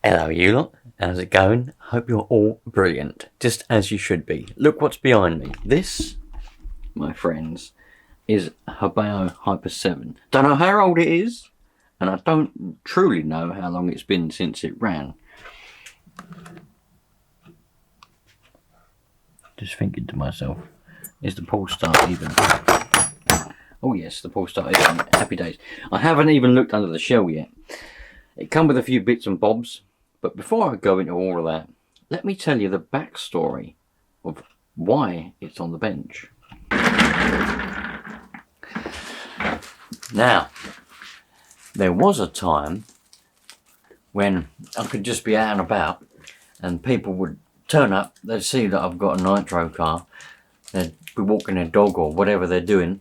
Hello you lot, how's it going? Hope you're all brilliant, just as you should be. Look what's behind me. This, my friends, is Hobao Hyper7. Don't know how old it is, and I don't truly know how long it's been since it ran. Just thinking to myself, is the pull start even? Oh yes, the pull start is on. Happy days. I haven't even looked under the shell yet. It come with a few bits and bobs, but before I go into all of that, let me tell you the backstory of why it's on the bench. Now, there was a time when I could just be out and about and people would turn up, they'd see that I've got a Nitro car, they'd be walking their dog or whatever they're doing,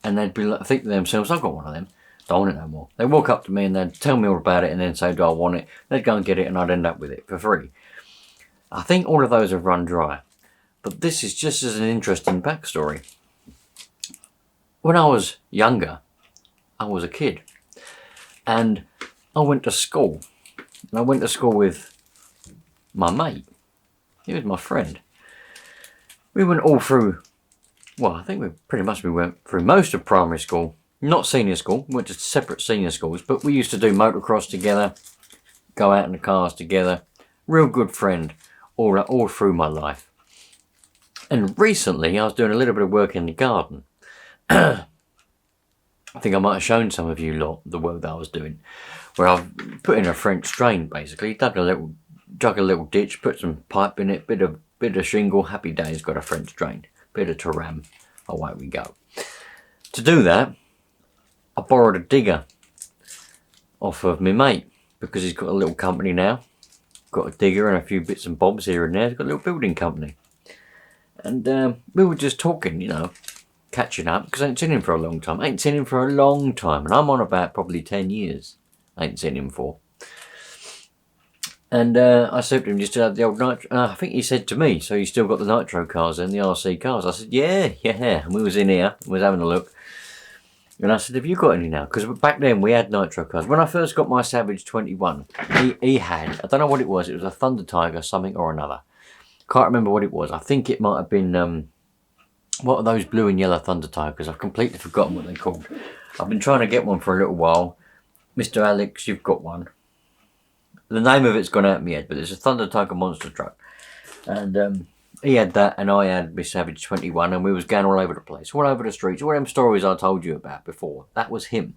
and they'd be like, think to themselves, I've got one of them. Don't want it no more. They'd walk up to me and they'd tell me all about it and then say, do I want it? They'd go and get it and I'd end up with it for free. I think all of those have run dry. But this is just as an interesting backstory. When I was younger, I was a kid. And I went to school. And I went to school with my mate. He was my friend. We went all through, well, I think we went through most of primary school. Not senior school, we went to separate senior schools, but we used to do motocross together, go out in the cars together. Real good friend all through my life. And recently I was doing a little bit of work in the garden. I think I might have shown some of you lot the work that I was doing, where I've put in a French drain basically, dug a little ditch, put some pipe in it, bit of shingle, happy days, got a French drain, bit of Taram, away we go. To do that, I borrowed a digger off of my mate because he's got a little company now. Got a digger and a few bits and bobs here and there. He's got a little building company. And we were just talking, you know, catching up because I ain't seen him for a long time. I ain't seen him for a long time. And I'm on about probably 10 years I ain't seen him for. And I said to him, just had the old Nitro. I think he said to me, so you still got the Nitro cars and the RC cars? I said, yeah. And we was in here, was having a look. And I said, have you got any now? Because back then we had Nitro cars. When I first got my Savage 21, he had, I don't know what it was a Thunder Tiger, something or another. Can't remember what it was. I think it might have been, what are those blue and yellow Thunder Tigers? I've completely forgotten what they're called. I've been trying to get one for a little while. Mr. Alex, you've got one. The name of it's gone out of my head, but it's a Thunder Tiger monster truck. And he had that and I had my Savage 21 and we was going all over the place, all over the streets, all them stories I told you about before. That was him.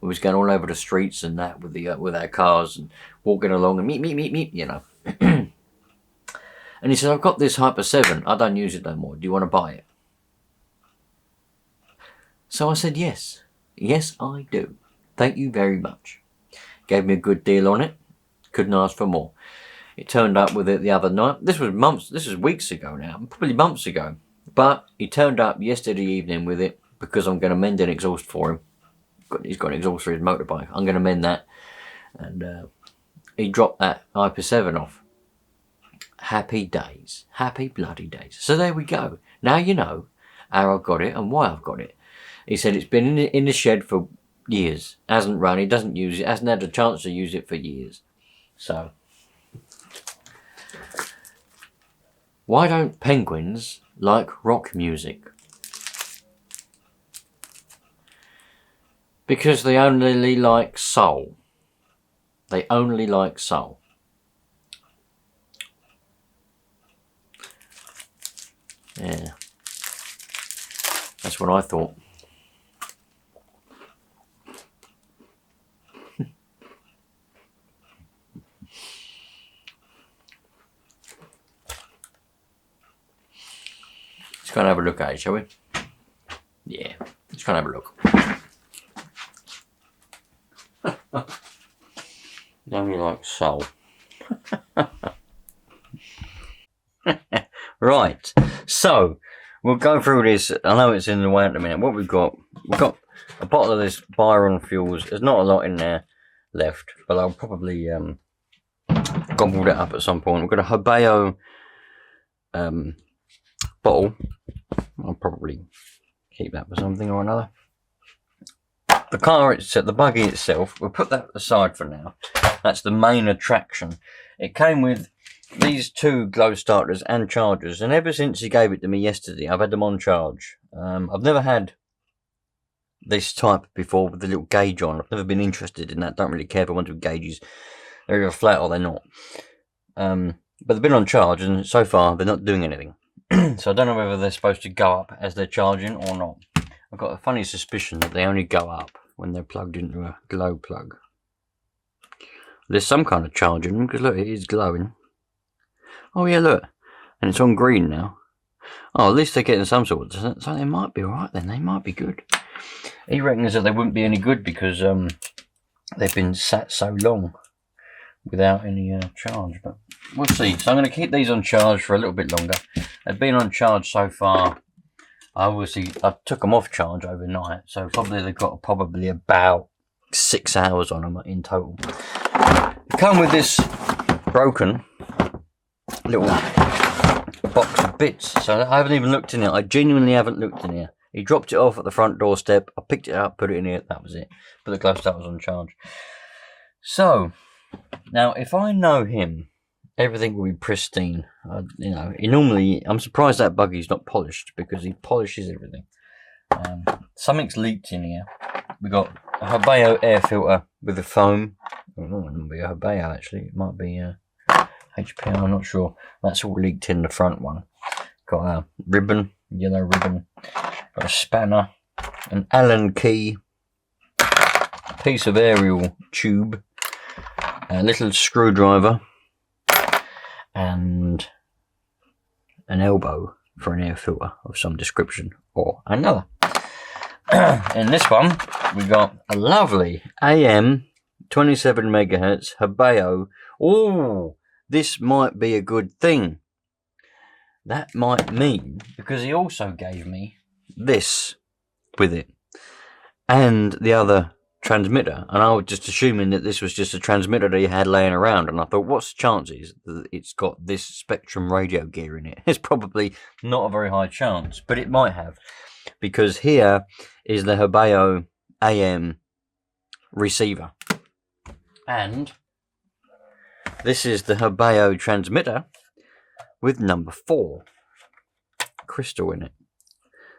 We was going all over the streets and that with our cars and walking along and meet, you know. And he said, I've got this Hyper7, I don't use it no more, do you want to buy it? So I said, yes, I do. Thank you very much. Gave me a good deal on it, couldn't ask for more. It turned up with it the other night. This was weeks ago now, probably months ago. But he turned up yesterday evening with it because I'm going to mend an exhaust for him. He's got an exhaust for his motorbike. I'm going to mend that. And he dropped that Hyper7 off. Happy days. Happy bloody days. So there we go. Now you know how I've got it and why I've got it. He said it's been in the shed for years. Hasn't run. He doesn't use it. Hasn't had a chance to use it for years. So why don't penguins like rock music? Because they only like soul. They only like soul. Yeah. That's what I thought. Let's go and have a look at it, shall we? Yeah, let's go and have a look. Only like soul. Right, so we'll go through this. I know it's in the way at the minute. What we've got a bottle of this Byron Fuels. There's not a lot in there left, but I'll probably gobble it up at some point. We've got a Hobao bottle. I'll probably keep that for something or another. the car itself, the buggy itself, we'll put that aside for now. That's the main attraction. It came with these 2 glow starters and chargers, and ever since he gave it to me yesterday, I've had them on charge. I've never had this type before with the little gauge on. I've never been interested in that. Don't really care if I want to gauges. They're either flat or they're not. But they've been on charge, and so far they're not doing anything. So I don't know whether they're supposed to go up as they're charging or not. I've got a funny suspicion that they only go up when they're plugged into a glow plug. There's some kind of charge in them, because look, it is glowing. Oh yeah, look. And it's on green now. Oh, at least they're getting some sort of... So they might be alright then. They might be good. He reckons that they wouldn't be any good because they've been sat so long without any charge. But we'll see. So I'm going to keep these on charge for a little bit longer. They've been on charge so far. I took them off charge overnight. So they've got probably about 6 hours on them in total. They come with this broken little box of bits, so I haven't even looked in it. I genuinely haven't looked in here. He dropped it off at the front doorstep. I picked it up, put it in here. That was it. But the glow star was on charge. So now, if I know him, everything will be pristine. You know, I'm surprised that buggy's not polished, because he polishes everything. Something's leaked in here. We got a Hobao air filter with a foam. Oh, no, it wouldn't be a Hobao actually. It might be HP, I'm not sure. That's all leaked in the front one. Got a ribbon, yellow ribbon. Got a spanner, an Allen key, a piece of aerial tube, a little screwdriver, and an elbow for an air filter of some description or another. In this one, we got a lovely AM 27 megahertz Hobao. Oh, this might be a good thing. That might mean, because he also gave me this with it and the other transmitter, and I was just assuming that this was just a transmitter that he had laying around, and I thought, what's the chances that it's got this Spectrum radio gear in it? It's probably not a very high chance, but it might have, because here is the Hobao AM receiver, and this is the Hobao transmitter with number 4 crystal in it.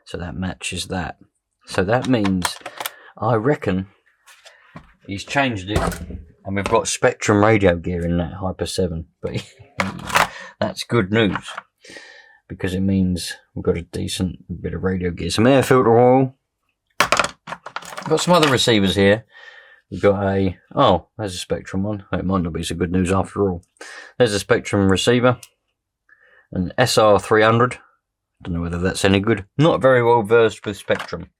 So that matches that. So that means, I reckon, he's changed it, and we've got Spectrum radio gear in that Hyper7. But that's good news, because it means we've got a decent bit of radio gear. Some air filter oil. Got some other receivers here. We've got a... Oh, there's a Spectrum one. It might not be so good news after all. There's a Spectrum receiver. An SR300. Don't know whether that's any good. Not very well versed with Spectrum.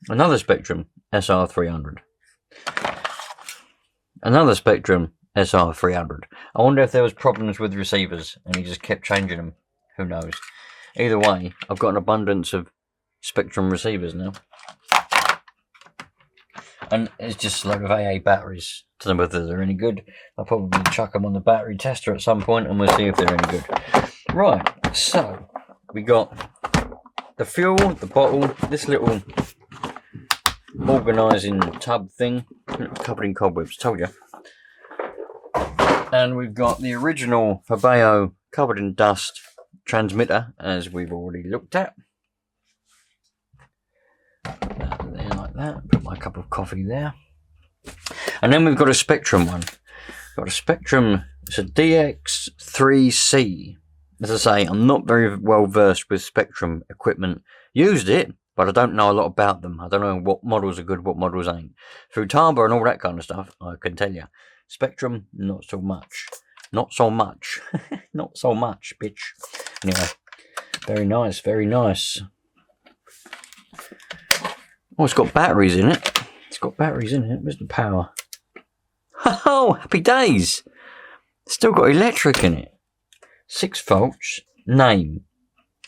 Another Spectrum SR300. Another Spectrum SR300. I wonder if there was problems with receivers and he just kept changing them. Who knows? Either way, I've got an abundance of Spectrum receivers now. And it's just a load of AA batteries. Don't know whether they're any good. I'll probably chuck them on the battery tester at some point and we'll see if they're any good. Right, so we got the fuel, the bottle, this little organising tub thing, covered in cobwebs, told you. And we've got the original Hobao covered in dust transmitter, as we've already looked at. Put that there like that, put my cup of coffee there. And then we've got a Spectrum one. Got a Spectrum, it's a DX3C. As I say, I'm not very well versed with Spectrum equipment. Used it, but I don't know a lot about them. I don't know what models are good, what models ain't. Through Taba and all that kind of stuff, I can tell you. Spectrum, not so much. Not so much. Not so much, bitch. Anyway, very nice, very nice. Oh, it's got batteries in it. It's got batteries in it. Where's the power? Oh, happy days. Still got electric in it. 6 volts, name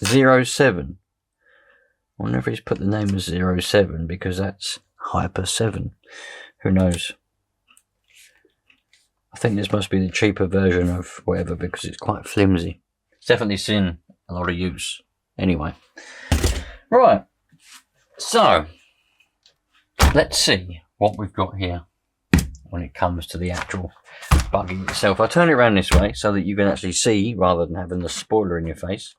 07. I wonder if he's put the name as 07 because that's Hyper7. Who knows? I think this must be the cheaper version of whatever because it's quite flimsy. It's definitely seen a lot of use. Anyway. Right. So, let's see what we've got here when it comes to the actual buggy itself. I'll turn it around this way so that you can actually see rather than having the spoiler in your face.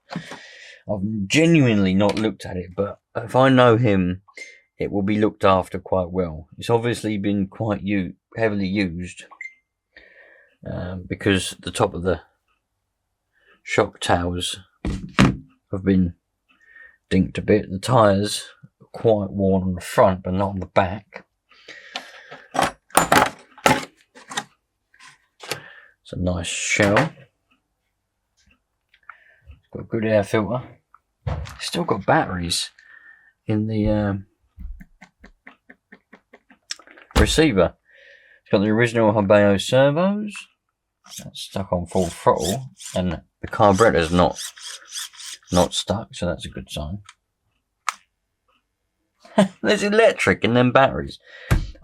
I've genuinely not looked at it, but if I know him, it will be looked after quite well. It's obviously been quite heavily used because the top of the shock towers have been dinked a bit. The tyres are quite worn on the front but not on the back. It's a nice shell. It's got a good air filter. Still got batteries in the receiver. It's got the original Hobao servos. That's stuck on full throttle, and the carburetor's not stuck, so that's a good sign. There's electric in them batteries.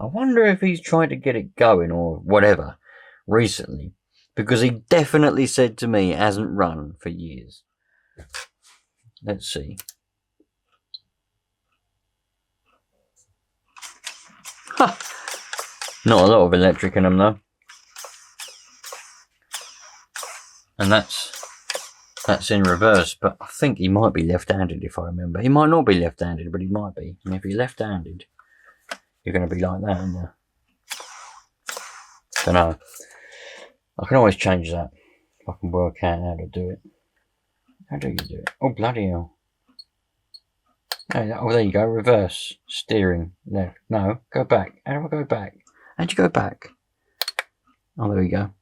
I wonder if he's tried to get it going or whatever recently, because he definitely said to me it hasn't run for years. Let's see. Huh. Not a lot of electric in them though. And that's in reverse, but I think he might be left-handed if I remember. He might not be left-handed, but he might be. And if you're left-handed, you're going to be like that, aren't you? Don't know. I can always change that if I can work out how to do it. How do you do it? Oh, bloody hell. Oh, there you go. Reverse. Steering. Left. No, go back. How do I go back? How'd you go back? Oh, there we go.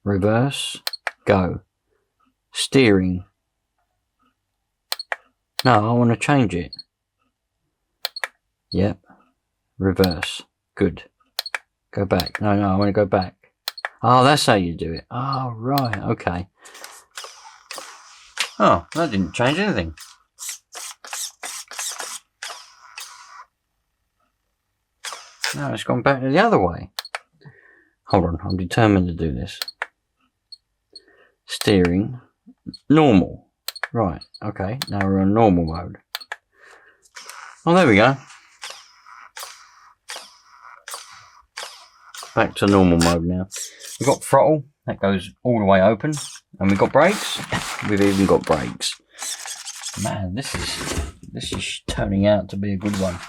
Reverse. Go. Steering. No, I want to change it. Yep. Reverse. Good. Go back. No, I want to go back. Oh, that's how you do it. Oh, right. Okay. Oh, that didn't change anything. No, it's gone back to the other way. Hold on, I'm determined to do this. Steering. Normal. Right, okay. Now we're on normal mode. Oh, there we go. Back to normal mode now. We've got throttle. That goes all the way open. And we've got brakes. We've even got brakes. Man, this is turning out to be a good one.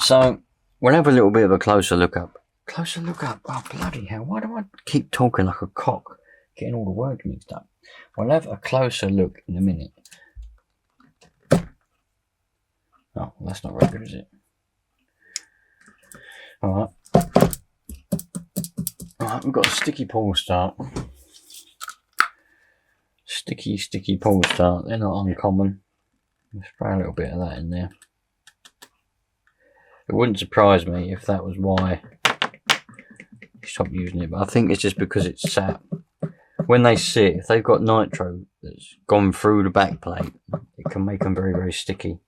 So we'll have a little bit of a closer look up. Closer look up. Oh, bloody hell. Why do I keep talking like a cock? Getting all the words mixed up. We'll have a closer look in a minute. Oh, well, that's not very good, is it? Alright. Alright, we've got a sticky pull start. Sticky pull start. They're not uncommon. Let's spray a little bit of that in there. It wouldn't surprise me if that was why you stopped using it, but I think it's just because it's sat. When they sit, if they've got nitro that's gone through the back plate, it can make them very, very sticky.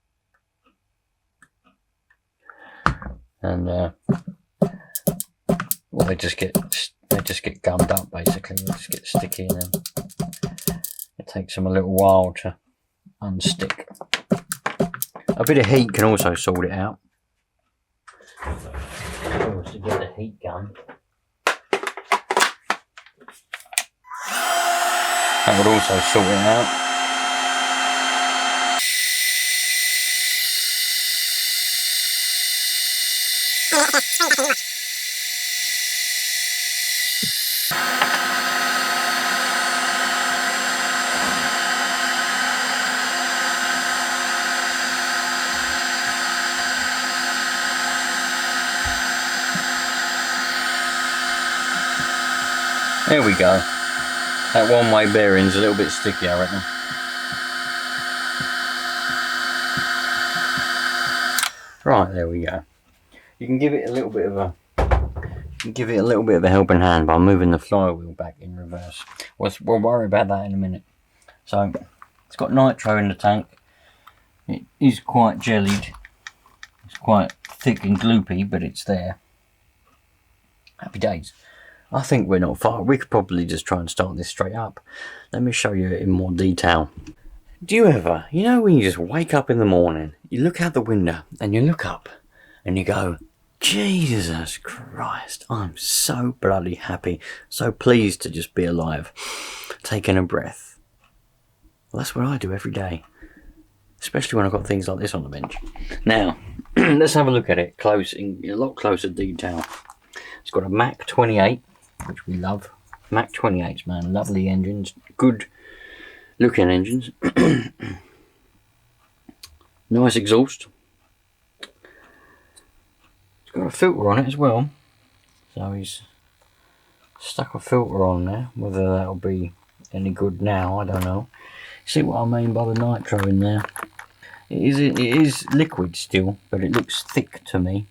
And well, they just get gummed up basically. They just get sticky, and then it takes them a little while to unstick. A bit of heat can also sort it out. To get the heat gun. That would also sort it out. There we go. That one-way bearing's a little bit sticky, I reckon. Right, there we go. You can give it a little bit of a helping hand by moving the flywheel back in reverse. We'll worry about that in a minute. So it's got nitro in the tank. It is quite jellied. It's quite thick and gloopy, but it's there. Happy days. I think we're not far. We could probably just try and start this straight up. Let me show you in more detail. Do you ever, you know, when you just wake up in the morning, you look out the window and you look up and you go, Jesus Christ, I'm so bloody happy, so pleased to just be alive, taking a breath. Well, that's what I do every day, especially when I've got things like this on the bench. Now, let's have a look at it close, in a lot closer detail. It's got a Mach 28, which we love. Mach 28s, man, lovely engines, good looking engines. Nice exhaust. It's got a filter on it as well, so he's stuck a filter on there. Whether that'll be any good now, I don't know. See what I mean by the nitro in there? It is liquid still, but it looks thick to me.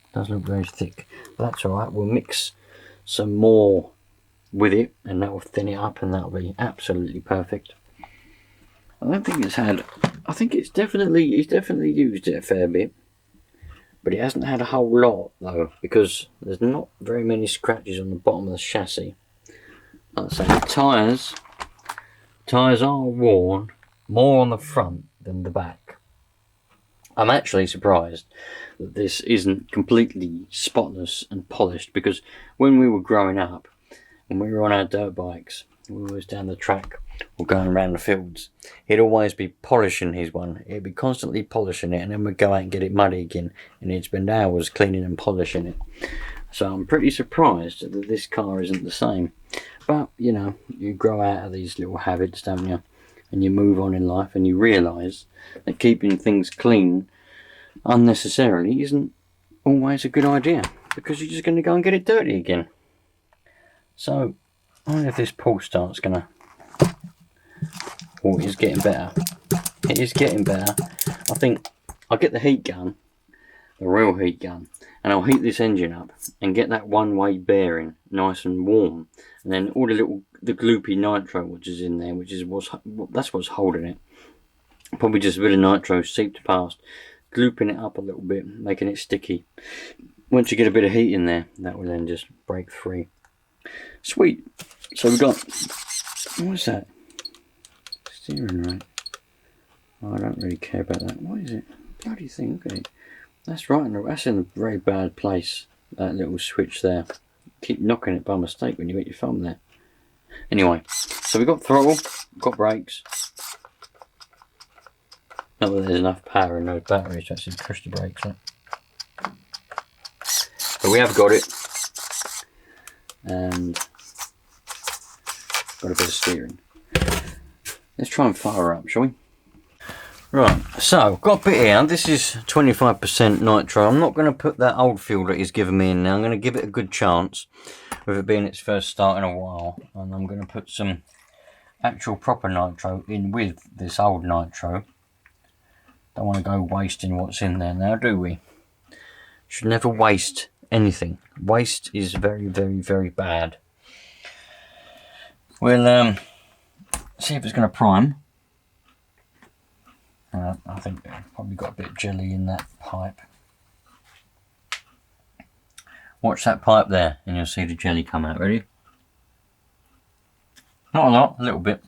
It does look very thick, but that's alright. We'll mix some more with it and that will thin it up and that'll be absolutely perfect. I don't think it's had, I think it's definitely used it a fair bit, but it hasn't had a whole lot though, because there's not very many scratches on the bottom of the chassis. Like I say, the tyres are worn more on the front than the back. I'm actually surprised that this isn't completely spotless and polished, because when we were growing up, when we were on our dirt bikes, we was down the track or going around the fields, he'd always be polishing his one. He'd be constantly polishing it, and then we'd go out and get it muddy again, and he'd spend hours cleaning and polishing it. So I'm pretty surprised that this car isn't the same. But, you know, you grow out of these little habits, don't you? And you move on in life, and you realise that keeping things clean unnecessarily isn't always a good idea, because you're just going to go and get it dirty again. So, I wonder if this pull start's going to... Oh, it is getting better. It is getting better. I think I'll get the heat gun, the real heat gun, and I'll heat this engine up and get that one-way bearing nice and warm. And then all the gloopy nitro which is in there, that's what's holding it. Probably just a bit of nitro seeped past, glooping it up a little bit, making it sticky. Once you get a bit of heat in there, that will then just break free. Sweet. So we've got, what's that? Steering rack. Oh, I don't really care about that. What is it? Bloody thing. Okay. That's right. That's in a very bad place. That little switch there. Keep knocking it by mistake when you get your thumb there. Anyway, so we've got throttle, got brakes. Not that there's enough power in those batteries to actually push the brakes, right? But we have got it. And got a bit of steering. Let's try and fire her up, shall we? Right, so got a bit here. This is 25% nitro. I'm not going to put that old fuel that he's given me in now. I'm going to give it a good chance, with it being its first start in a while. And I'm going to put some actual proper nitro in with this old nitro. Don't want to go wasting what's in there now, do we? Should never waste anything. Waste is very, very, very bad. We'll see if it's going to prime. I think I've probably got a bit of jelly in that pipe. Watch that pipe there and you'll see the jelly come out. Ready? Not a lot, a little bit.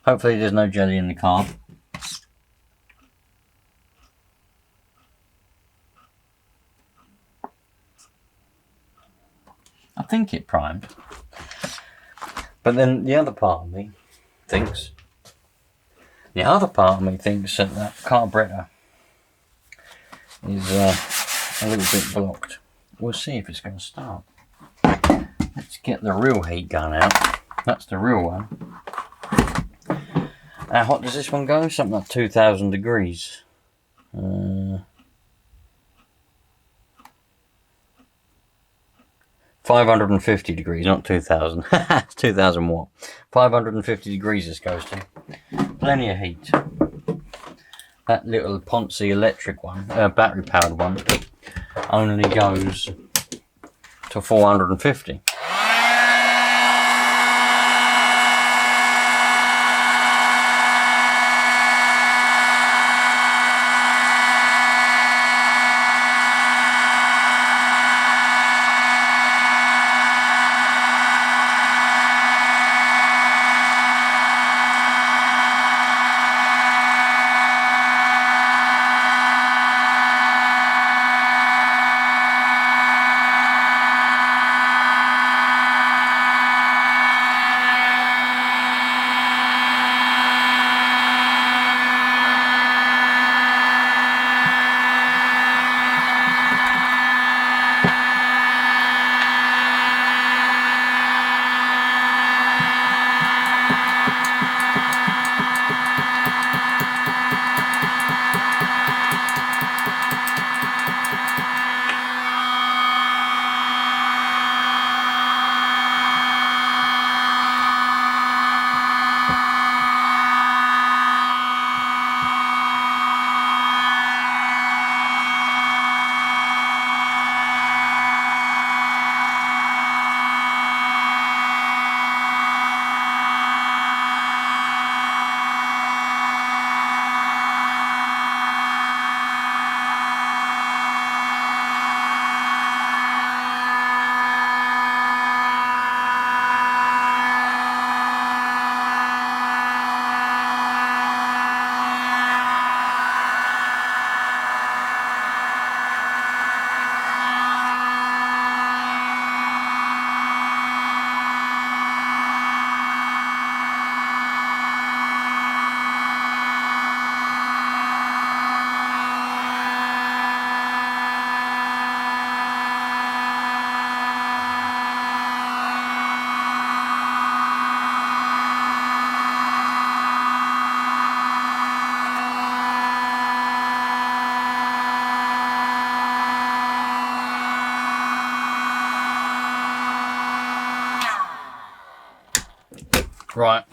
Hopefully there's no jelly in the carb. I think it primed. But then the other part of me thinks that that carburetor is a little bit blocked. We'll see if it's going to start. Let's get the real heat gun out. That's the real one. How hot does this one go? Something like 2,000 degrees. 550 degrees, not 2,000. It's 2,000 watt. 550 degrees this goes to. Plenty of heat. That little Ponce electric one, battery powered one, only goes to 450. Right.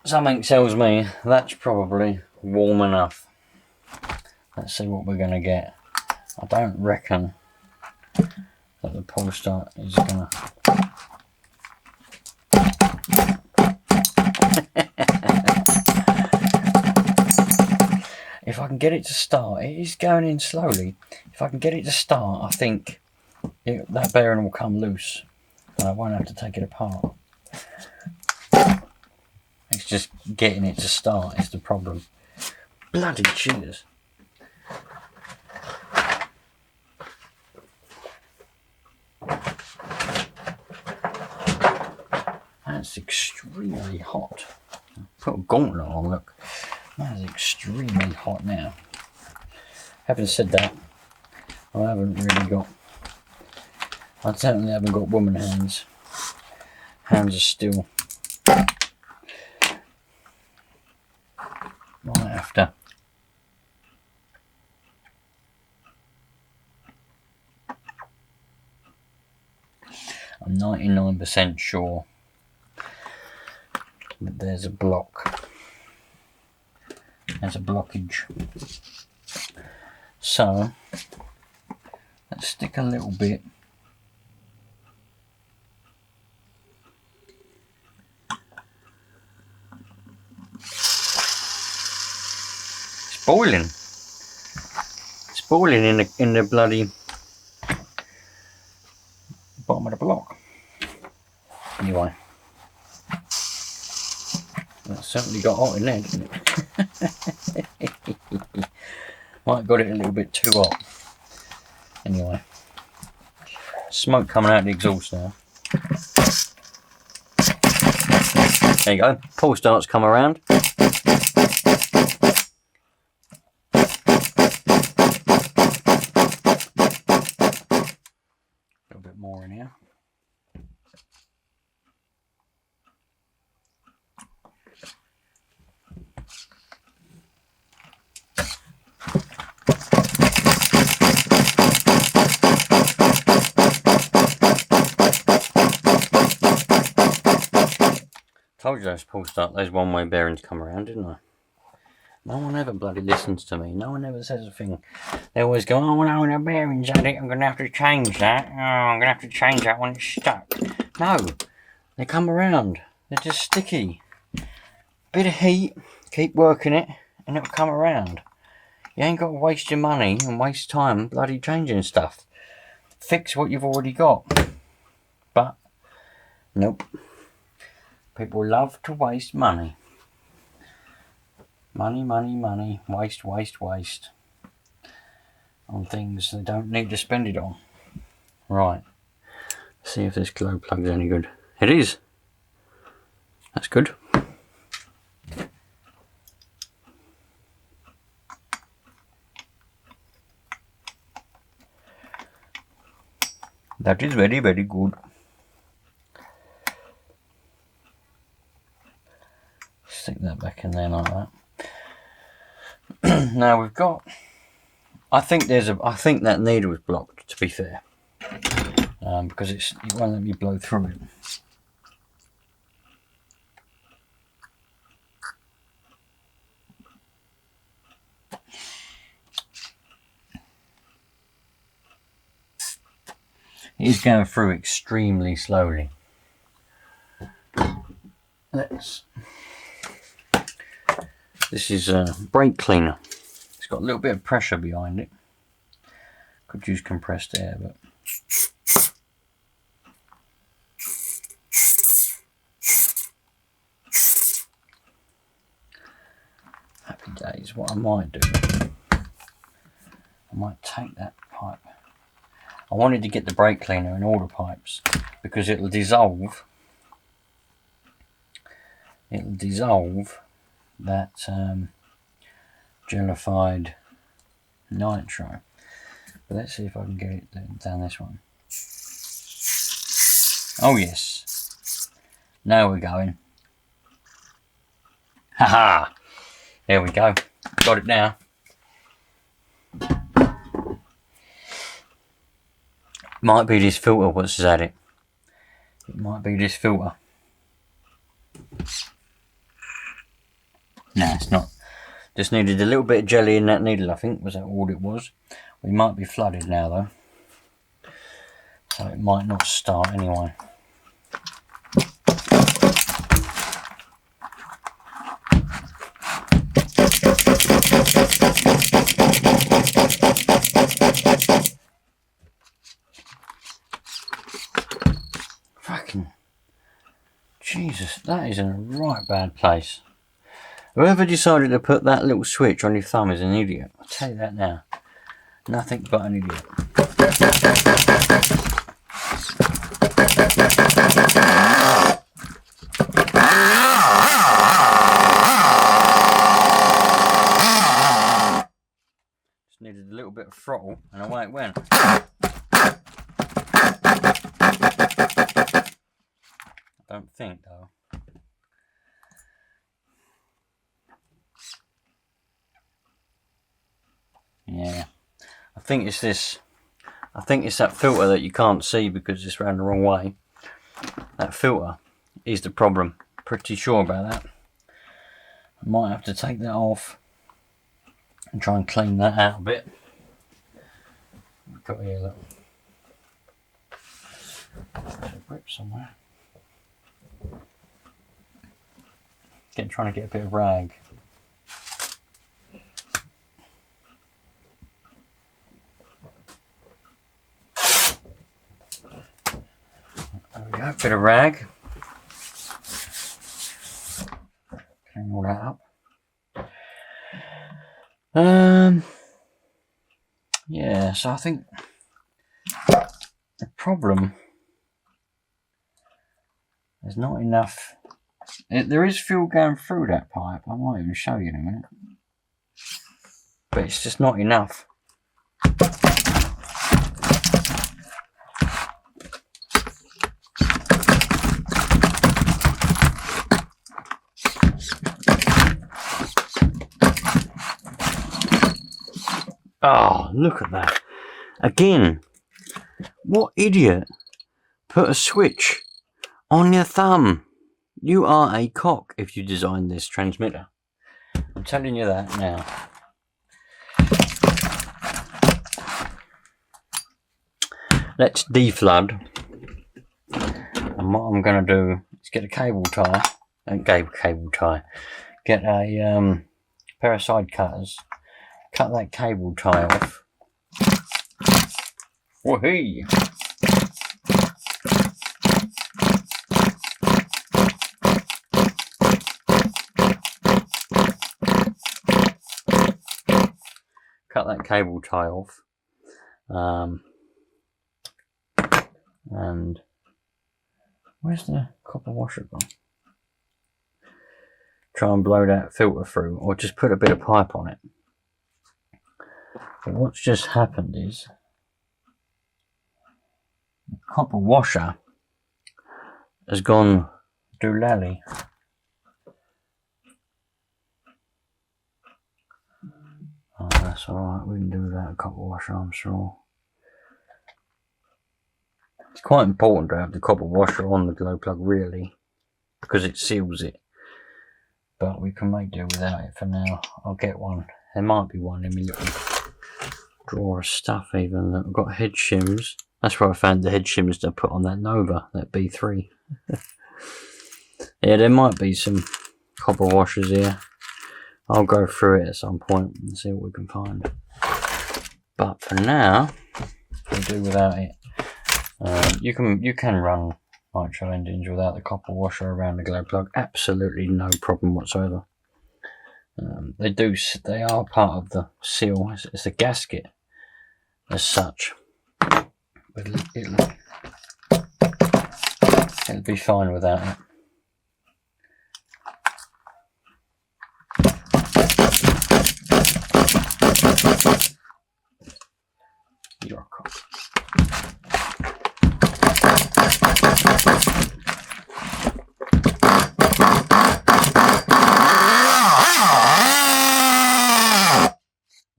Something tells me that's probably warm enough. Let's see what we're going to get. I don't reckon that the pull start is going to... If I can get it to start, it is going in slowly. If I can get it to start, I think that bearing will come loose and I won't have to take it apart. It's just getting it to start is the problem. Bloody cheaters. That's extremely hot. Put a gauntlet on, look. That is extremely hot now. Having said that, I certainly haven't got woman hands. Hands are still... Might have to. I'm 99% sure that there's a block. There's a blockage. So let's stick a little bit. It's boiling. It's boiling in the bloody bottom of the block. Anyway, that certainly got hot in there, didn't it? Might have got it a little bit too hot. Anyway, smoke coming out of the exhaust now. There you go. Pull starts come around. A little bit more in here. Told you those pull start, those one-way bearings come around, didn't I? No one ever bloody listens to me. No one ever says a thing. They always go, oh no, the bearing's at it, I'm going to have to change that. Oh, I'm going to have to change that when it's stuck. No, they come around. They're just sticky. Bit of heat, keep working it, and it'll come around. You ain't got to waste your money and waste time bloody changing stuff. Fix what you've already got. But, nope. People love to waste money. Money, money, money. Waste, waste, waste. On things they don't need to spend it on. Right. See if this glow plug's any good. It is. That's good. That is very, very good. Stick that back in there like that. Now we've got. I think that needle was blocked. To be fair, because it won't let me blow through it. It is going through extremely slowly. This is a brake cleaner. It's got a little bit of pressure behind it. Could use compressed air, but happy days. What I might do, I might take that pipe. I wanted to get the brake cleaner in all the pipes because it'll dissolve. It'll dissolve that jellified nitro. But let's see if I can get it down this one. Oh yes. Now we're going. Haha! There we go. Got it now. Might be this filter what's at it. It might be this filter. No, it's not. Just needed a little bit of jelly in that needle, I think. Was that all it was? We might be flooded now though, so it might not start anyway. Fucking Jesus, that is in a right bad place. Whoever decided to put that little switch on your thumb is an idiot. I'll tell you that now. Nothing but an idiot. Just needed a little bit of throttle and away it went. I don't think though. Yeah, I think it's this. I think it's that filter that you can't see because it's round the wrong way. That filter is the problem. Pretty sure about that. I might have to take that off and try and clean that out a bit. Got here, look. There's a grip somewhere. Trying to get a bit of rag. There we go, bit of rag. Clean all that up. Yeah, so I think the problem is not enough. There is fuel going through that pipe. I might even show you in a minute. But it's just not enough. Oh, look at that. Again, what idiot put a switch on your thumb? You are a cock if you designed this transmitter. I'm telling you that now. Let's deflood. And what I'm going to do is get a cable tie. Get a pair of side cutters. Cut that cable tie off. Woohoo! Cut that cable tie off. And where's the copper washer gone? Try and blow that filter through, or just put a bit of pipe on it. But what's just happened is the copper washer has gone doolally. Oh, that's alright, we can do without a copper washer, I'm sure. It's quite important to have the copper washer on the glow plug, really, because it seals it. But we can make do without it for now. I'll get one. There might be one in my little drawer of stuff even. I've got head shims. That's where I found the head shims to put on that Nova, that B3. Yeah, there might be some copper washers here. I'll go through it at some point and see what we can find. But for now, we'll do without it. You can run Nitro engines without the copper washer around the glow plug. Absolutely no problem whatsoever. They are part of the seal. It's a gasket as such, but it'll be fine without it. You're a cock.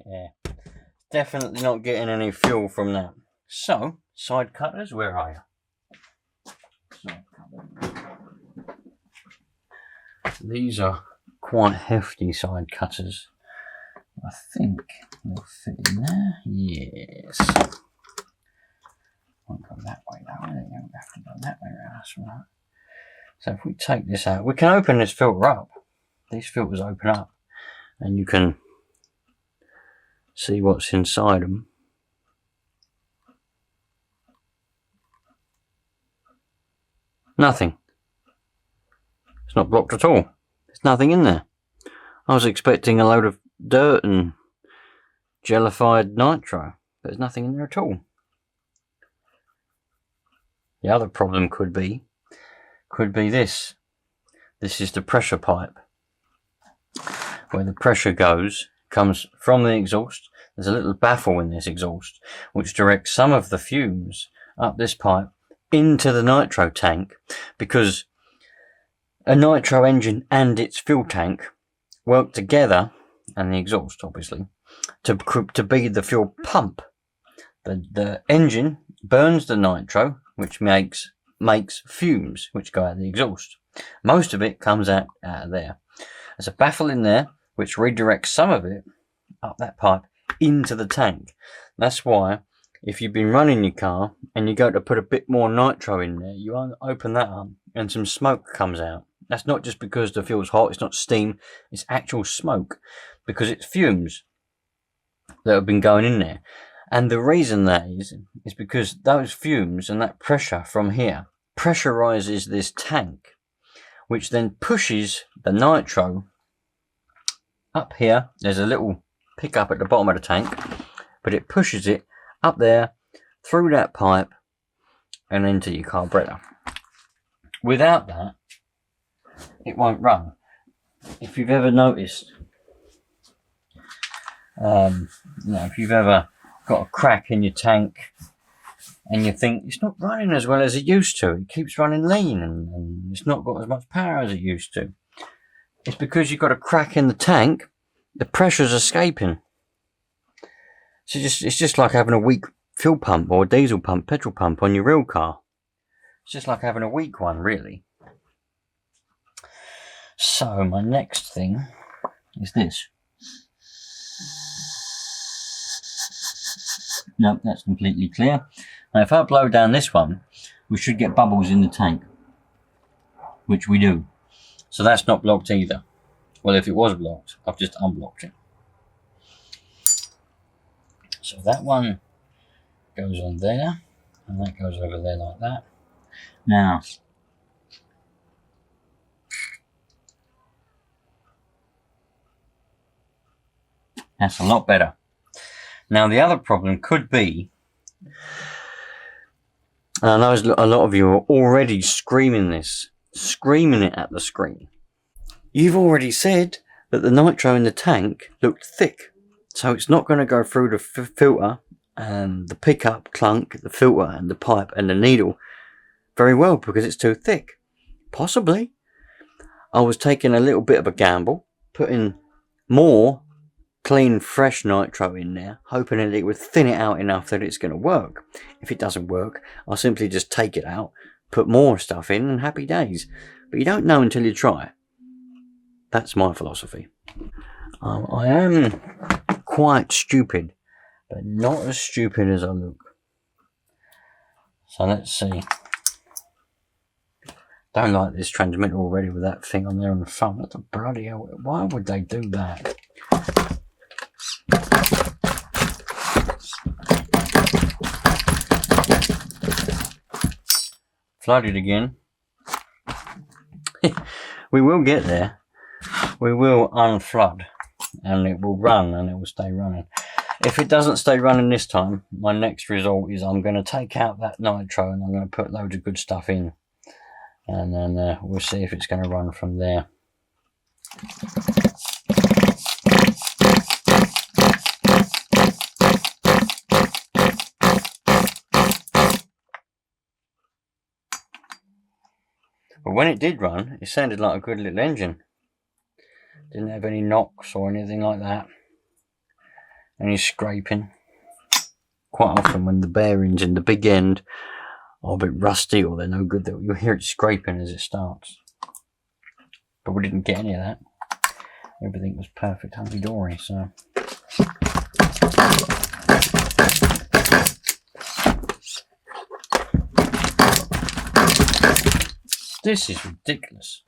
Yeah, definitely not getting any fuel from that. So, side cutters, where are you? These are quite hefty side cutters. I think they'll fit in there. Yes. Won't go that way though. They don't have to go that way around. That's all right. So if we take this out, we can open this filter up. These filters open up, and you can see what's inside them. Nothing. It's not blocked at all. There's nothing in there. I was expecting a load of dirt and jellified nitro. There's nothing in there at all. The other problem could be this. This is the pressure pipe. Where the pressure comes from the exhaust. There's a little baffle in this exhaust which directs some of the fumes up this pipe into the nitro tank, because a nitro engine and its fuel tank work together, and the exhaust obviously, to be the fuel pump. The engine burns the nitro, which makes fumes which go out the exhaust. Most of it comes out of there. There's a baffle in there which redirects some of it up that pipe into the tank. That's why if you've been running your car and you go to put a bit more nitro in there, you open that up and some smoke comes out. That's not just because the fuel's hot, it's not steam, it's actual smoke, because it's fumes that have been going in there. And the reason that is because those fumes and that pressure from here pressurizes this tank, which then pushes the nitro up here. There's a little pickup at the bottom of the tank, but it pushes it up there through that pipe and into your carburetor. Without that, it won't run. If you've ever noticed, if you've ever got a crack in your tank and you think it's not running as well as it used to, it keeps running lean and it's not got as much power as it used to, it's because you've got a crack in the tank, the pressure's escaping. So it's just like having a weak fuel pump or diesel pump, petrol pump on your real car. It's just like having a weak one, really. So my next thing is this. Nope, that's completely clear. Now if I blow down this one, we should get bubbles in the tank, which we do. So that's not blocked either. Well, if it was blocked, I've just unblocked it. So that one goes on there, and that goes over there like that. Now, that's a lot better. Now the other problem could be, and I know a lot of you are already screaming it at the screen. You've already said that the nitro in the tank looked thick, so it's not going to go through the filter and the pickup clunk, the filter and the pipe and the needle very well because it's too thick. Possibly. I was taking a little bit of a gamble, putting more clean fresh nitro in there, hoping that it would thin it out enough that it's going to work. If it doesn't work, I'll simply just take it out, put more stuff in, and happy days. But you don't know until you try. That's my philosophy. I am quite stupid, but not as stupid as I look. So let's see. Don't like this transmitter already with that thing on there on the front. What the bloody hell? Why would they do that? Flooded again. We will get there. We will unflood and it will run and it will stay running. If it doesn't stay running this time, my next result is I'm going to take out that nitro and I'm going to put loads of good stuff in, and then we'll see if it's going to run from there. But when it did run, it sounded like a good little engine. Didn't have any knocks or anything like that. Any scraping. Quite often when the bearings in the big end are a bit rusty or they're no good, you'll hear it scraping as it starts. but we didn't get any of that. Everything was perfect hunky-dory, so. This is ridiculous.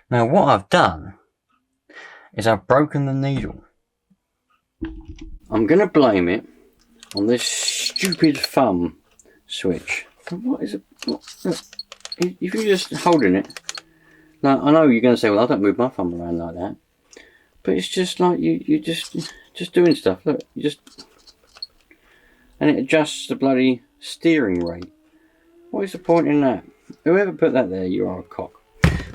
Now what I've done is I've broken the needle. I'm going to blame it on this stupid thumb switch. What is it? What, look, if you're just holding it, now I know you're going to say, well, I don't move my thumb around like that, but it's just like you just doing stuff. Look, you just, and it adjusts the bloody steering rate. What is the point in that? Whoever put that there, you are a cock.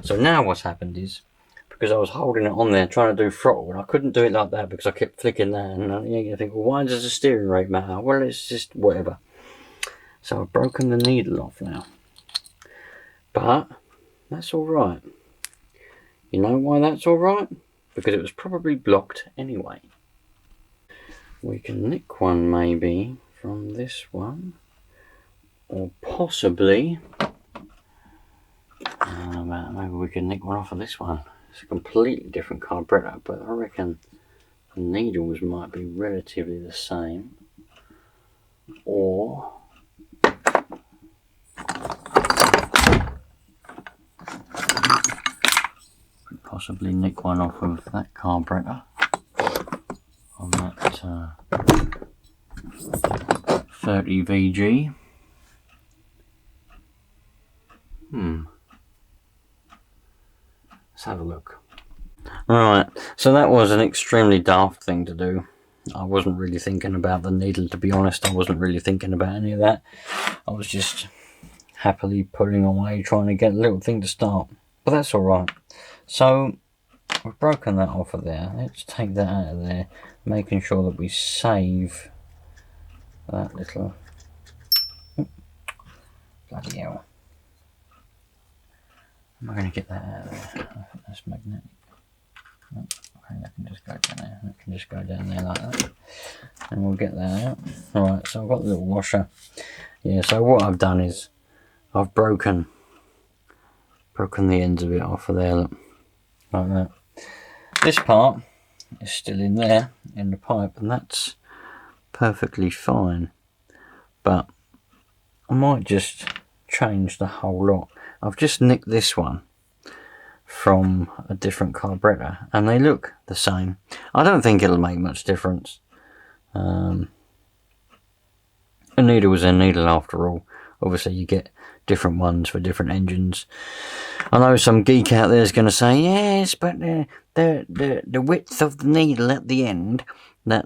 So now what's happened is, because I was holding it on there trying to do throttle, and I couldn't do it like that because I kept flicking that, and you're going to think, well, why does the steering rate matter? Well, it's just whatever. So I've broken the needle off now. But that's alright. You know why that's alright? Because it was probably blocked anyway. We can nick one maybe from this one, or possibly maybe we can nick one off of this one. It's a completely different carburetor, but I reckon the needles might be relatively the same. Or could possibly nick one off of that carburetor on that 30 VG. Let's have a look. Right, so that was an extremely daft thing to do. I wasn't really thinking about the needle, to be honest. I wasn't really thinking about any of that. I was just happily pulling away, trying to get a little thing to start. But that's alright. So, we've broken that off of there. Let's take that out of there, making sure that we save that little... Bloody hell. Am I going to get that out of there? I think that's magnetic. Oh, okay, that can just go down there. That can just go down there like that. And we'll get that out. Alright, so I've got the little washer. Yeah, so what I've done is I've broken the ends of it off of there, look, like that. This part is still in there, in the pipe, and that's perfectly fine. But I might just change the whole lot. I've just nicked this one from a different carburetor and they look the same. I don't think it'll make much difference. A needle is a needle after all. Obviously you get different ones for different engines. I know some geek out there is going to say, yes, but the width of the needle at the end,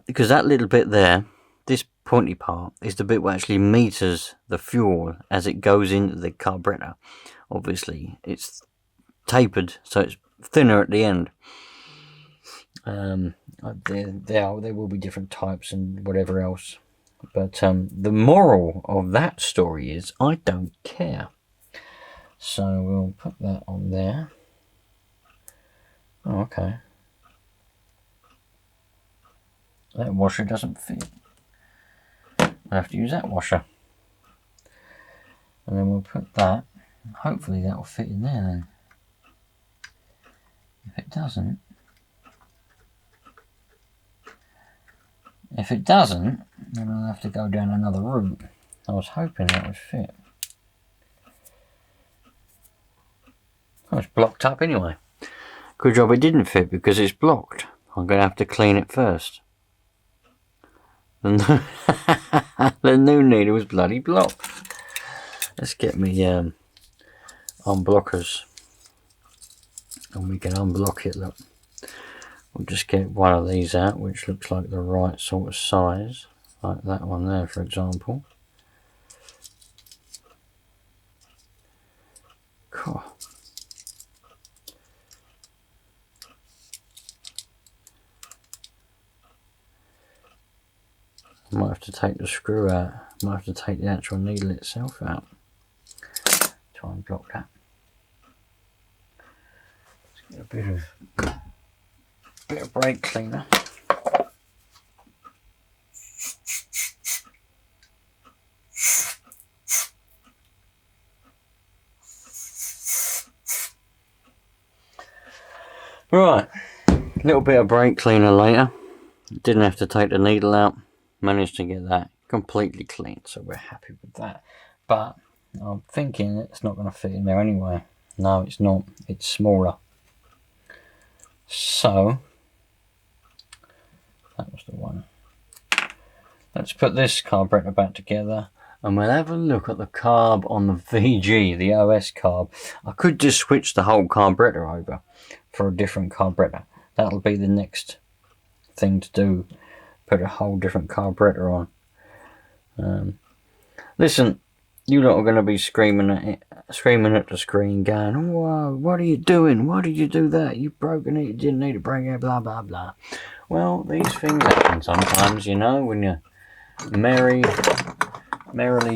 because that little bit there, this pointy part, is the bit where actually meters the fuel as it goes into the carburetor. Obviously it's tapered, so it's thinner at the end. There will be different types and whatever else, but the moral of that story is I don't care. So we'll put that on there. Oh, okay. That washer doesn't fit. I'll have to use that washer, and then we'll put that. Hopefully that will fit in there then. If it doesn't, then I'll have to go down another route. I was hoping that would fit. Oh, it's blocked up anyway. Good job it didn't fit because it's blocked. I'm going to have to clean it first. The new needle was bloody blocked. Let's get me unblockers. And we can unblock it, look. We'll just get one of these out, which looks like the right sort of size. Like that one there, for example. Cool. I might have to take the screw out. I might have to take the actual needle itself out. Try and block that. Let's get a bit of brake cleaner. Right, a little bit of brake cleaner later. Didn't have to take the needle out. Managed to get that completely clean, so we're happy with that. But I'm thinking it's not going to fit in there anyway. No, it's not. It's smaller. So that was the one. Let's put this carburetor back together and we'll have a look at the carb on the VG, the OS carb. I could just switch the whole carburetor over for a different carburetor. That'll be the next thing to do. Put a whole different carburetor on. Listen, you lot are going to be screaming at the screen going, "Oh, what are you doing? Why did you do that? You've broken it, you didn't need to break it, blah, blah, blah." Well, these things happen sometimes, you know, when you're merrily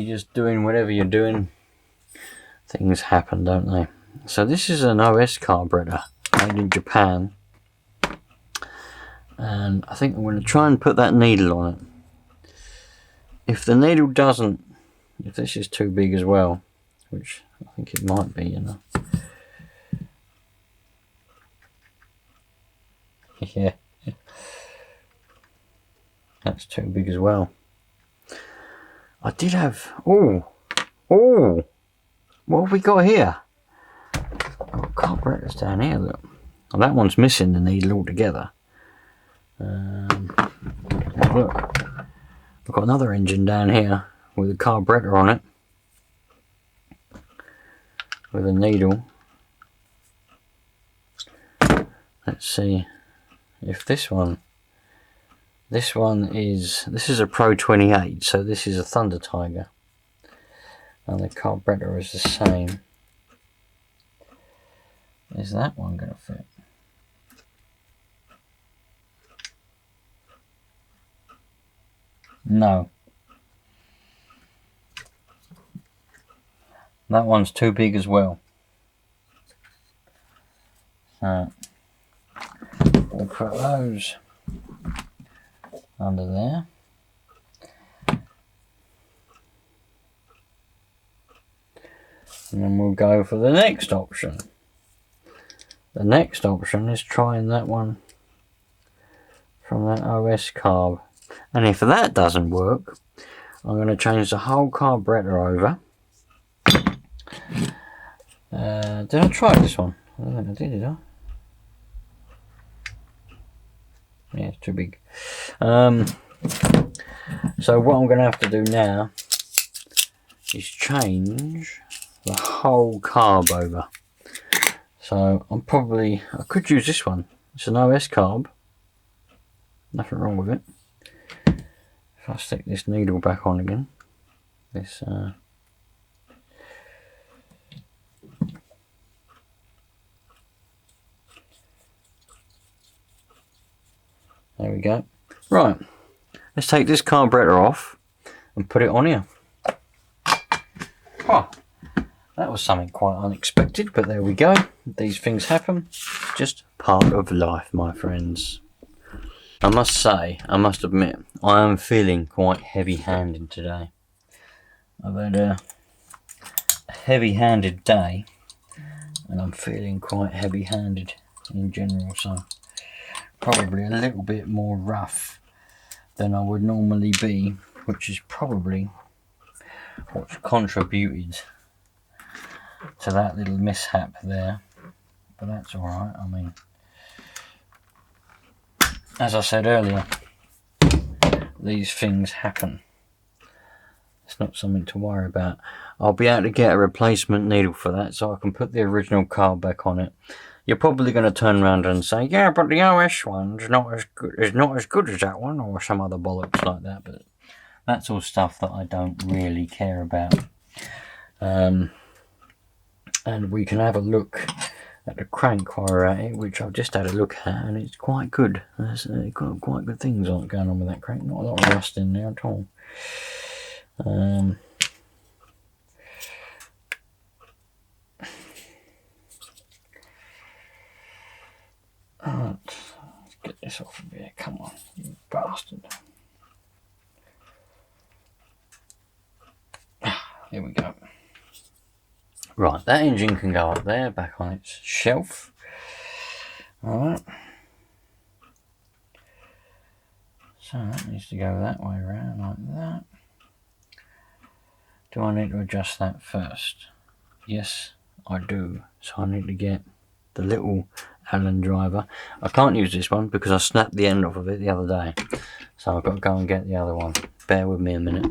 just doing whatever you're doing. Things happen, don't they? So this is an OS carburetor made in Japan. And I think I'm going to try and put that needle on it. If the needle doesn't, if this is too big as well, which I think it might be, you know. Yeah. That's too big as well. I did have, oh, what have we got here? Oh, carburetor's down here, look. Well, that one's missing the needle altogether. Look, I've got another engine down here with a carburetor on it, with a needle. Let's see if this is a Pro 28, so this is a Thunder Tiger, and the carburetor is the same. Is that one going to fit? No. That one's too big as well. So we'll put those under there. And then we'll go for the next option. The next option is trying that one from that OS carb. And if that doesn't work, I'm going to change the whole carburetor over. Did I try this one? I don't think I did I? Yeah, it's too big. So what I'm going to have to do now is change the whole carb over. So I could use this one. It's an OS carb. Nothing wrong with it. If I stick this needle back on again, this there we go. Right, let's take this carburetor off and put it on here. Oh, that was something quite unexpected, but there we go. These things happen. Just part of life, my friends. I must admit, I am feeling quite heavy-handed today. I've had a heavy-handed day, and I'm feeling quite heavy-handed in general, so probably a little bit more rough than I would normally be, which is probably what's contributed to that little mishap there. But that's alright. I mean, as I said earlier, these things happen. It's not something to worry about. I'll be able to get a replacement needle for that, so I can put the original carb back on it. You're probably going to turn around and say, "Yeah, but the OS one's not as good as that one," or some other bollocks like that. But that's all stuff that I don't really care about. And we can have a look at the crank while we're at it, which I've just had a look at, and it's quite good. There's quite good things going on with that crank. Not a lot of rust in there at all. Let's get this off of here. Come on, you bastard. Here we go. Right, that engine can go up there, back on its shelf. Alright. So that needs to go that way around like that. Do I need to adjust that first? Yes, I do. So I need to get the little Allen driver. I can't use this one because I snapped the end off of it the other day. So I've got to go and get the other one. Bear with me a minute.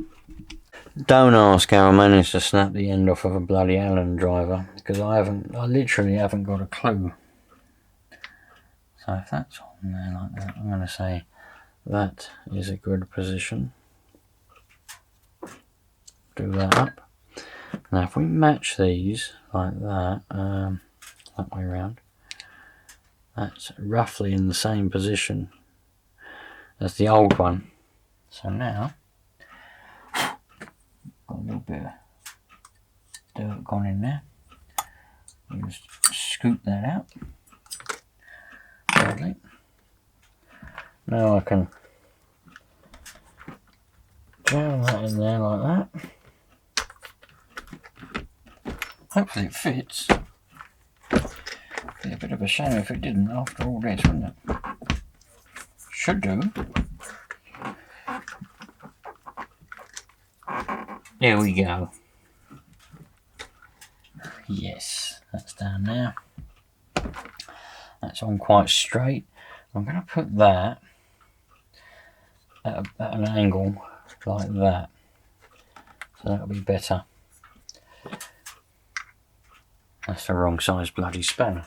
Don't ask how I managed to snap the end off of a bloody Allen driver, because I literally haven't got a clue. So if that's on there like that, I'm going to say that is a good position. Do that up. Now if we match these like that, that way around, that's roughly in the same position as the old one. So now, got a little bit of dirt gone in there. You just scoop that out. Lovely. Now I can jam that in there like that. Hopefully it fits. Be a bit of a shame if it didn't after all this, wouldn't it? Should do. There we go. Yes, that's down there. That's on quite straight. I'm going to put that at an angle like that. So that'll be better. That's the wrong size bloody spanner.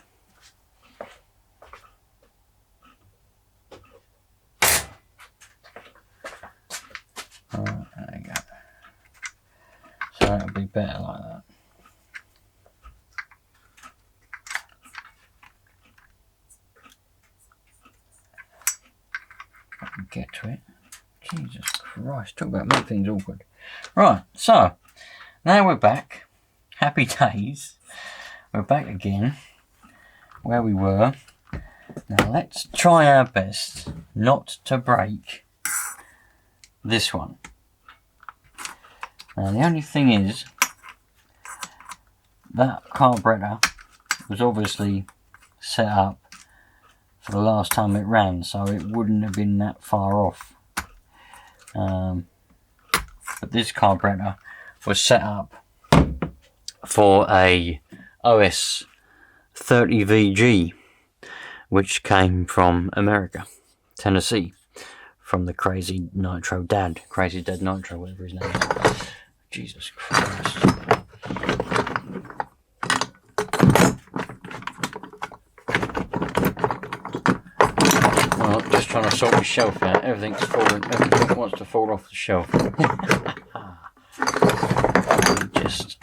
Alright, there we go. So that'll be better like that. I can get to it. Jesus Christ, talk about making things awkward. Right, so now we're back. Happy days. We're back again where we were. Now let's try our best not to break this one. Now the only thing is that carburetor was obviously set up for the last time it ran, so it wouldn't have been that far off. But this carburetor was set up for a OS 30VG, which came from America, Tennessee, from the Crazy Nitro Dad, Crazy Dad Nitro, whatever his name is. Jesus Christ. Well, just trying to sort my shelf out. Everything's falling, everything wants to fall off the shelf. Just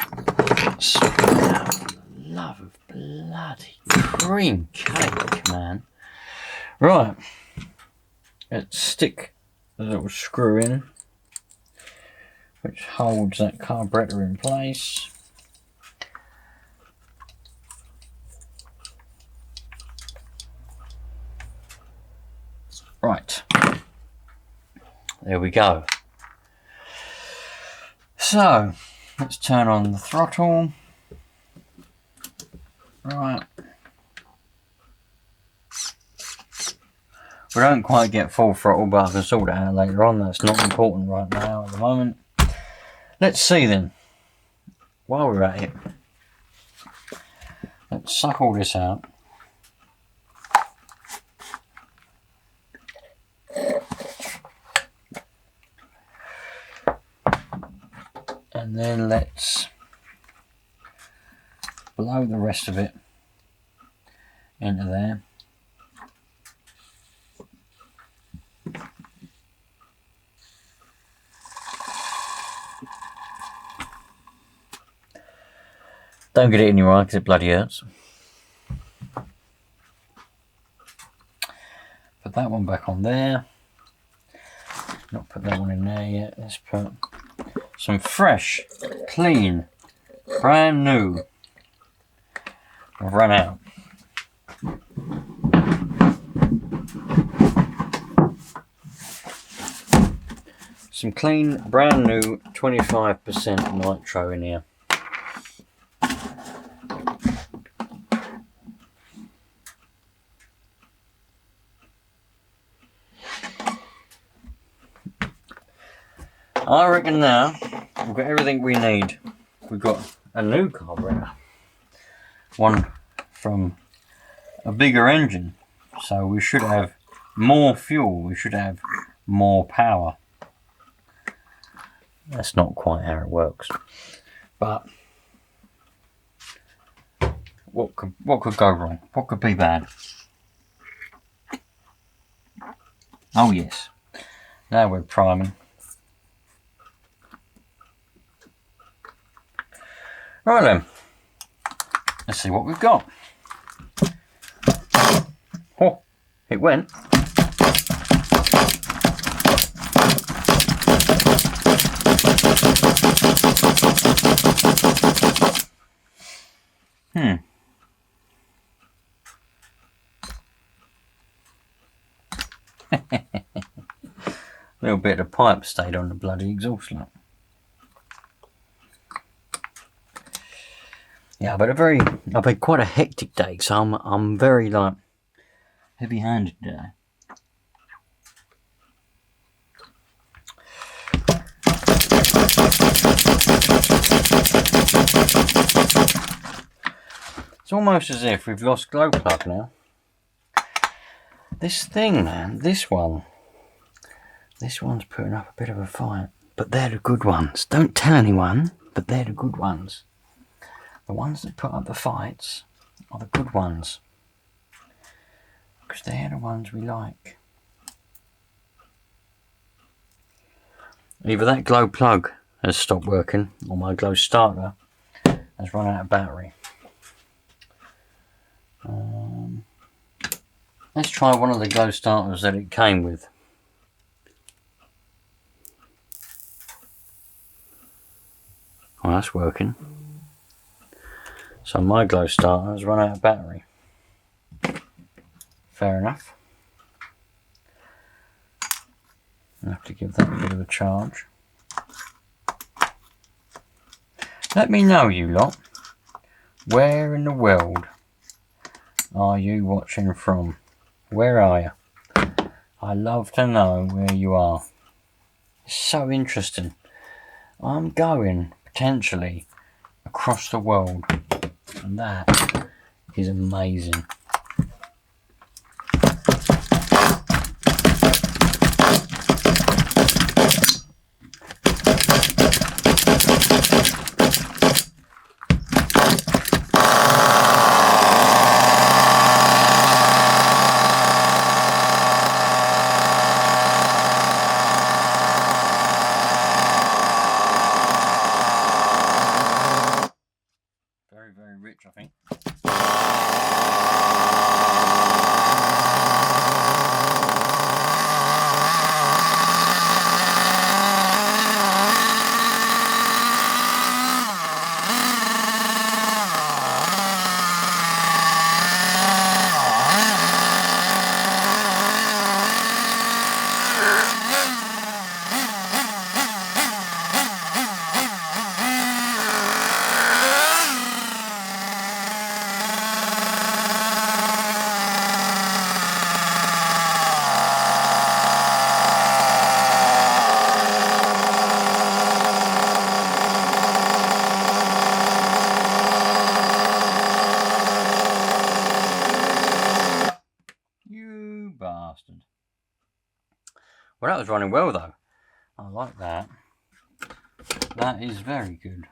sort it out. Love of bloody cream cake, man. Right, let's stick the little screw in, which holds that carburetor in place. Right, there we go. So, let's turn on the throttle. Right. We don't quite get full throttle, but I can sort it out later on. That's not important right now at the moment. Let's see then. While we're at it, let's suck all this out. And then let's blow the rest of it into there. Don't get it in your eye because it bloody hurts. Put that one back on there. Not put that one in there yet. Let's put some fresh, clean, brand new. I've run out. Some clean, brand new 25% nitro in here. I reckon now we've got everything we need. We've got a new carburetor, one from a bigger engine, so we should have more fuel, we should have more power. That's not quite how it works, but what could go wrong? What could be bad? Oh yes, now we're priming. Right then, let's see what we've got. Oh, it went. A little bit of pipe stayed on the bloody exhaust lamp. Yeah, but I've had quite a hectic day, so I'm very like heavy-handed today. It's almost as if we've lost glow plug now. This thing, man, this one's putting up a bit of a fight. But they're the good ones. Don't tell anyone, but they're the good ones. The ones that put up the fights are the good ones. Because they're the ones we like. Either that glow plug has stopped working, or my glow starter has run out of battery. Let's try one of the glow starters that it came with. Oh, that's working. So my glow starter has run out of battery. Fair enough. I'll have to give that a bit of a charge. Let me know, you lot, where in the world are you watching from? Where are you? I love to know where you are. It's so interesting. I'm going potentially across the world, and that is amazing. Very rich, I think. Bastard. Well, that was running well though. I like that. That is very good.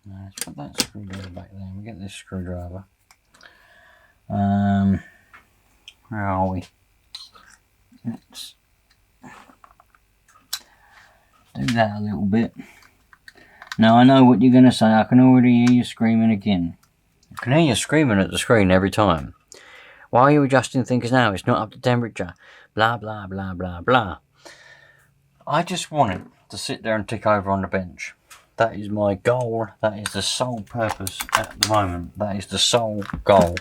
Now, let's put that screwdriver back there. We get this screwdriver. Where are we? Let's do that a little bit. Now I know what you're going to say. I can already hear you screaming again. I can hear you screaming at the screen every time. Why are you adjusting things now? It's not up to temperature. Blah, blah, blah, blah, blah. I just want it to sit there and tick over on the bench. That is my goal. That is the sole purpose at the moment. That is the sole goal.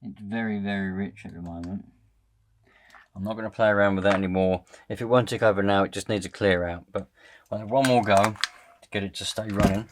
It's very, very rich at the moment. I'm not going to play around with that anymore. If it won't tick over now, it just needs a clear out. But I'll have one more go to get it to stay running.